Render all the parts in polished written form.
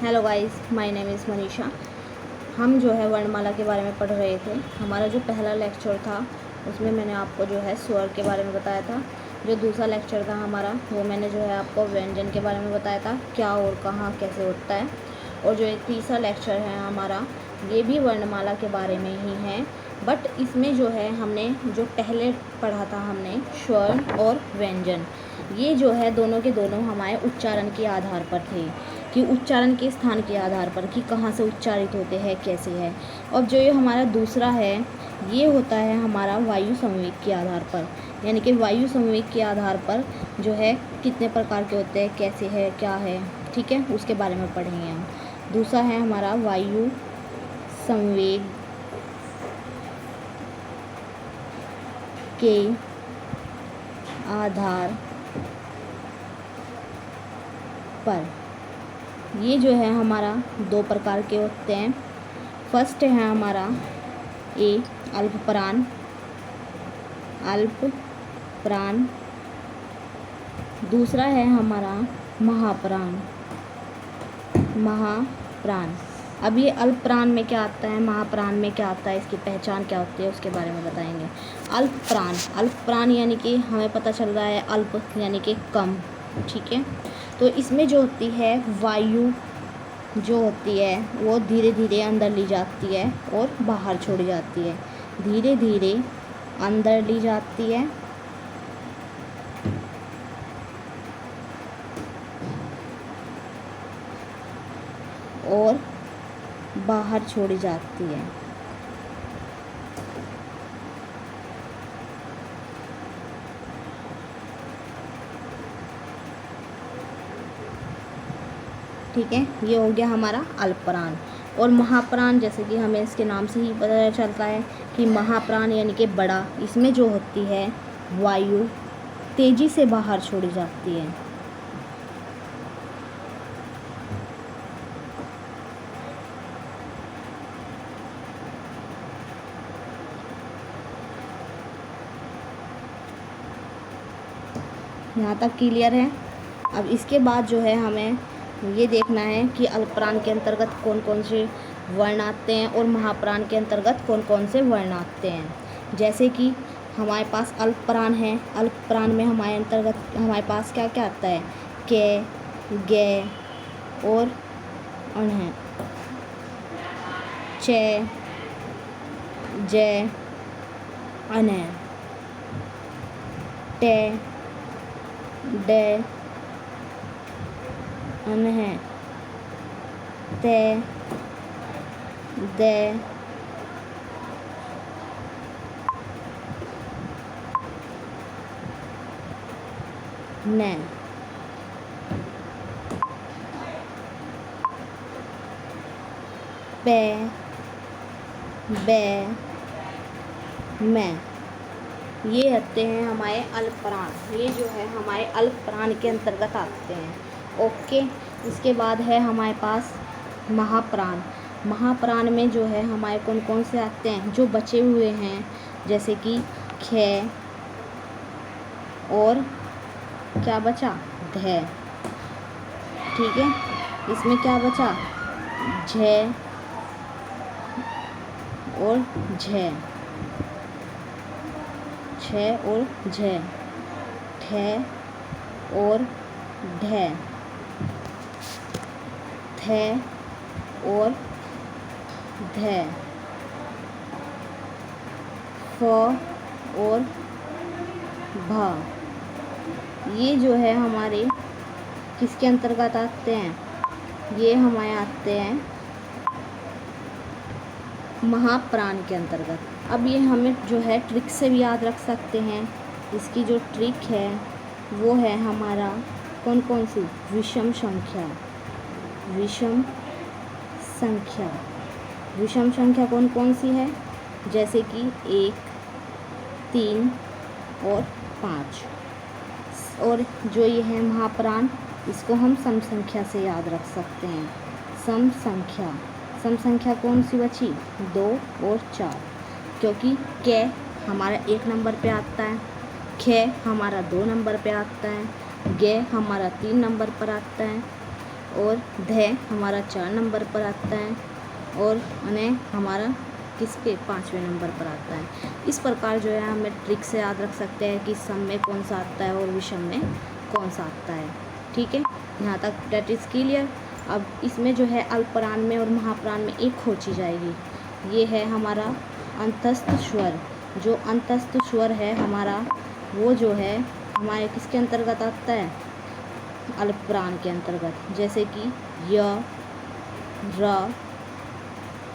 Hello guys, my name is Manisha. हम जो है वर्णमाला के बारे में पढ़ रहे थे। हमारा जो पहला लेक्चर था उसमें मैंने आपको जो है स्वर के बारे में बताया था। जो दूसरा लेक्चर था हमारा वो मैंने जो है आपको व्यंजन के बारे में बताया था, क्या और कहाँ कैसे होता है। और जो एक तीसरा लेक्चर है हमारा ये भी वर्णमाला के बारे में ही है, बट इसमें जो है हमने जो पहले पढ़ा था हमने स्वर और व्यंजन, ये जो है दोनों के दोनों हमारे उच्चारण के आधार पर थे कि उच्चारण के स्थान के आधार पर कि कहाँ से उच्चारित होते हैं कैसे है। और जो ये हमारा दूसरा है ये होता है हमारा वायु संवेग के आधार पर, यानी कि वायु संवेग के आधार पर जो है कितने प्रकार के होते हैं कैसे है क्या है, ठीक है, उसके बारे में पढ़ेंगे हम। दूसरा है हमारा वायु संवेग के आधार पर, ये जो है हमारा दो प्रकार के होते हैं। फर्स्ट है हमारा ए अल्पप्राण, अल्पप्राण। दूसरा है हमारा महाप्राण, महाप्राण। अब ये अल्पप्राण में क्या आता है, महाप्राण में क्या आता है, इसकी पहचान क्या होती है उसके बारे में बताएंगे। अल्पप्राण, अल्पप्राण यानी कि हमें पता चल रहा है अल्प यानी कि कम, ठीक है। तो इसमें जो होती है वायु जो होती है वो धीरे धीरे अंदर ली जाती है और बाहर छोड़ी जाती है, धीरे धीरे अंदर ली जाती है और बाहर छोड़ी जाती है। ठीक है, ये हो गया हमारा अल्पप्राण। और महाप्राण जैसे कि हमें इसके नाम से ही पता चलता है कि महाप्राण यानी कि बड़ा, इसमें जो होती है वायु तेजी से बाहर छोड़ी जाती है। यहाँ तक क्लियर है। अब इसके बाद जो है हमें ये देखना है कि अल्पप्राण के अंतर्गत कौन कौन से वर्ण आते हैं और महाप्राण के अंतर्गत कौन कौन से वर्ण आते हैं। जैसे कि हमारे पास अल्पप्राण है, अल्पप्राण में हमारे अंतर्गत हमारे पास क्या क्या आता है, के, गे और अण, चे, जय, अन, टे, डे, अन है, ते, दे, ने, पे, बे, मैं, ये आते हैं हमारे अल्पप्राण। ये जो है हमारे अल्पप्राण के अंतर्गत आते हैं। ओके, इसके बाद है हमारे पास महाप्राण। महाप्राण में जो है हमारे कौन कौन से आते हैं जो बचे हुए हैं, जैसे कि खे और क्या बचा, धै, ठीक है। इसमें क्या बचा, झे और झे, छे और झे, ठे और ढे, थे और धे, फ और भ। ये जो है हमारे किसके अंतर्गत आते हैं, ये हमारे आते हैं महाप्राण के अंतर्गत। अब ये हमें जो है ट्रिक से भी याद रख सकते हैं। इसकी जो ट्रिक है वो है हमारा कौन कौन सी, विषम संख्या, विषम संख्या। विषम संख्या कौन कौन सी है, जैसे कि 1, 3 और 5। और जो ये है महाप्राण, इसको हम सम संख्या से याद रख सकते हैं। सम संख्या, सम संख्या कौन सी बची, 2 और 4, क्योंकि के हमारा 1 नंबर पे आता है, खे हमारा 2 नंबर पे आता है, गे हमारा 3 नंबर पर आता है, और ध हमारा 4 नंबर पर आता है और न हमारा किस पे 5वें नंबर पर आता है। इस प्रकार जो है हमें ट्रिक से याद रख सकते हैं कि सम में कौन सा आता है और विषम में कौन सा आता है। ठीक है, यहाँ तक डेट इज़ क्लियर। अब इसमें जो है अल्पप्राण में और महाप्राण में एक खोजी जाएगी। ये है हमारा अंतस्थ स्वर। जो अंतस्थ स्वर है हमारा वो जो है हमारे किसके अंतर्गत आता है, अल्पप्राण के अंतर्गत। जैसे कि य, र,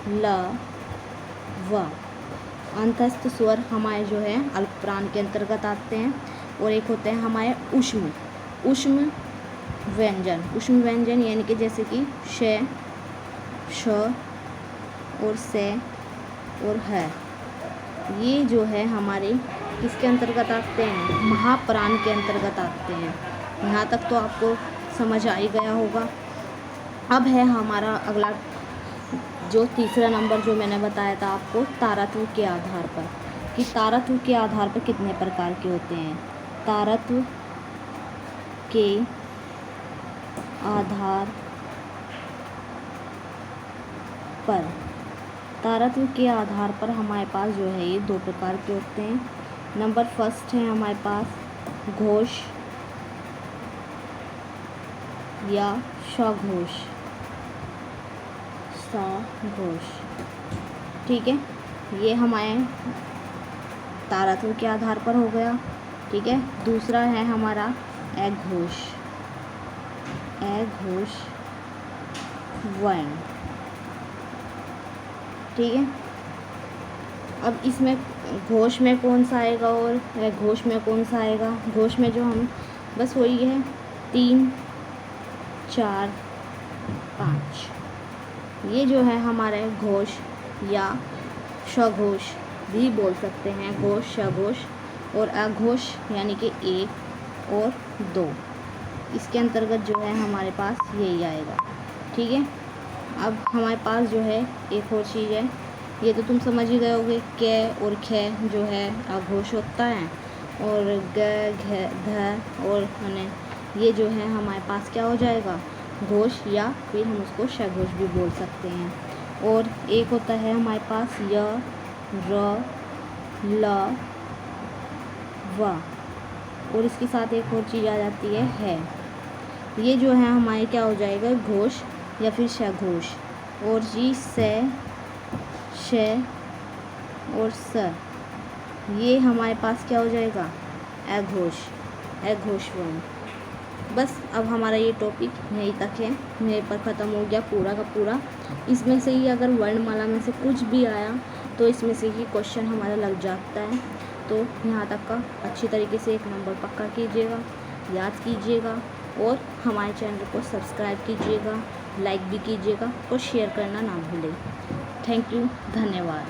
ल, व अंतस्थ स्वर हमारे जो है अल्पप्राण के अंतर्गत आते हैं। और एक होते हैं हमारे ऊष्म व्यंजन यानी कि जैसे कि श, श और से और है। ये जो है हमारे किसके अंतर्गत आते हैं, महाप्राण के अंतर्गत आते हैं। यहाँ तक तो आपको समझ आ ही गया होगा। अब है हमारा अगला जो तीसरा नंबर जो मैंने बताया था आपको, तारत्व के आधार पर, कि तारत्व के आधार पर कितने प्रकार के होते हैं। तारत्व के आधार पर, तारत्व के आधार पर हमारे पास जो है ये 2 प्रकार के होते हैं। नंबर फर्स्ट है हमारे पास घोष या सघोष। ठीक है, ये हमारे तारत्व के आधार पर हो गया। ठीक है, दूसरा है हमारा अघोष वर्ण। ठीक है, अब इसमें घोष में कौन सा आएगा और अघोष में कौन सा आएगा। घोष में जो हम बस वही है 3, 4, 5। ये जो है हमारे घोष या सघोष भी बोल सकते हैं, घोष सघोष। और अघोष यानी कि 1 और 2, इसके अंतर्गत जो है हमारे पास यही आएगा। ठीक है, अब हमारे पास जो है एक और चीज़ है, ये तो तुम समझ ही गए होगे, क और ख जो है अघोष होता है और ग, घ, ध और न ये जो है हमारे पास क्या हो जाएगा, घोष, या फिर हम उसको सघोष भी बोल सकते हैं। और एक होता है हमारे पास य, र, ल, व और इसके साथ एक और चीज़ आ जाती है। ये जो है हमारे क्या हो जाएगा, घोष या फिर सघोष। और जी से, श और स ये हमारे पास क्या हो जाएगा, अघोष वर्ण। बस अब हमारा ये टॉपिक यहीं तक है, मेरे पर ख़त्म हो गया पूरा का पूरा। इसमें से ही अगर वर्णमाला में से कुछ भी आया तो इसमें से ही क्वेश्चन हमारा लग जाता है। तो यहाँ तक का अच्छी तरीके से 1 नंबर पक्का कीजिएगा, याद कीजिएगा और हमारे चैनल को सब्सक्राइब कीजिएगा, लाइक भी कीजिएगा और शेयर करना ना भूलें। थैंक यू, धन्यवाद।